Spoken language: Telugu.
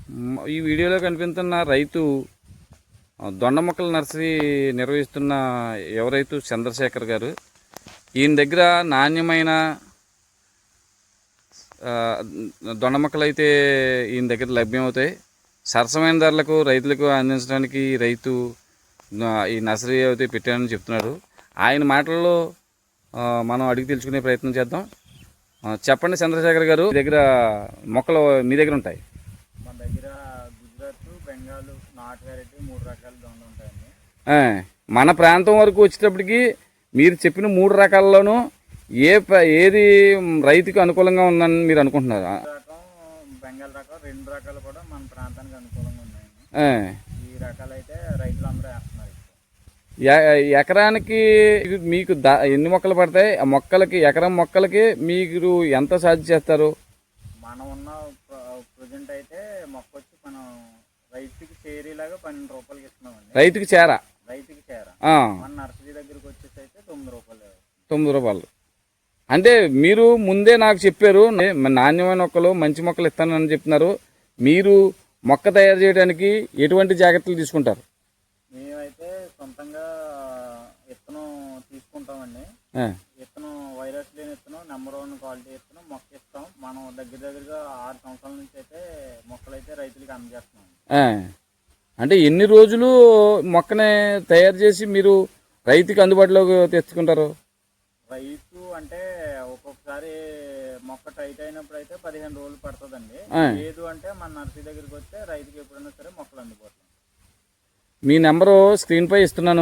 ఈ వీడియోలో కనిపిస్తున్న రైతు దొండ మొక్కల నర్సరీ నిర్వహిస్తున్న రైతు చంద్రశేఖర్ గారు. ఈయన దగ్గర నాణ్యమైన దొండ మొక్కలు అయితే ఈయన దగ్గర లభ్యమవుతాయి. సరసమైన ధరలకు రైతులకు అందించడానికి రైతు ఈ నర్సరీ అయితే పెట్టానని చెప్తున్నారు. ఆయన మాటల్లో మనం అడిగి తెలుసుకునే ప్రయత్నం చేద్దాం. చెప్పండి చంద్రశేఖర్ గారు, దగ్గర మొక్కలు మీ దగ్గర ఉంటాయి? మన దగ్గర గుజరాత్, బెంగాల్, నాటు వెరైటీ 3 రకాల దొండలు ఉంటాయండి. మన ప్రాంతం వరకు వచ్చేటప్పటికి మీరు చెప్పిన 3 రకాల్లోనూ ఏది రైతుకు అనుకూలంగా ఉందని మీరు అనుకుంటున్నారు? బెంగాల్ రకం 2 రకాలు కూడా మన ప్రాంతానికి అనుకూలంగా ఉన్నాయండి. ఈ రకాలు అయితే రైతులందరూ వేస్తున్నారు. ఎకరానికి మీకు ఎన్ని మొక్కలు పడతాయి? ఆ మొక్కలకి ఎకరం మొక్కలకి మీరు ఎంత ఛార్జ్ చేస్తారు? మనం ఉన్న ప్రజెంట్ అయితే మొక్క వచ్చి మనం రైతుకి చేరేలాగా 12 రూపాయలకి ఇస్తున్నామండి. రైతుకి చేరా మన నర్సరీ దగ్గరికి వచ్చేసి అయితే 9 రూపాయలు. 9 రూపాయలు అంటే మీరు ముందే నాకు చెప్పారు నాణ్యమైన మొక్కలు, మంచి మొక్కలు ఇస్తానని చెప్తున్నారు. మీరు మొక్క తయారు చేయడానికి ఎటువంటి జాగ్రత్తలు తీసుకుంటారు? మేమైతే సొంతంగా విత్తనం తీసుకుంటామండి. విత్తనం వైరస్ లేని విత్తనం, నెంబర్ 1 క్వాలిటీ విత్తనం మొక్క ఇస్తాం. మనం దగ్గరగా 6 సంవత్సరాల నుంచి అయితే మొక్కలు అయితే రైతులకి అందజేస్తున్నాం. అంటే ఎన్ని రోజులు మొక్కని తయారు చేసి మీరు రైతుకి అందుబాటులోకి తెచ్చుకుంటారు? రైతు అంటే ఒక్కొక్కసారి మొక్క టైట్ అయినప్పుడు అయితే 15 రోజులు పడుతుందండి. లేదు అంటే మన నర్సరీ దగ్గరికి వస్తే రైతుకి ఎప్పుడైనా సరే మొక్కలు అందుబాటులో. మీ నెంబరు స్క్రీన్పై ఇస్తున్నాను.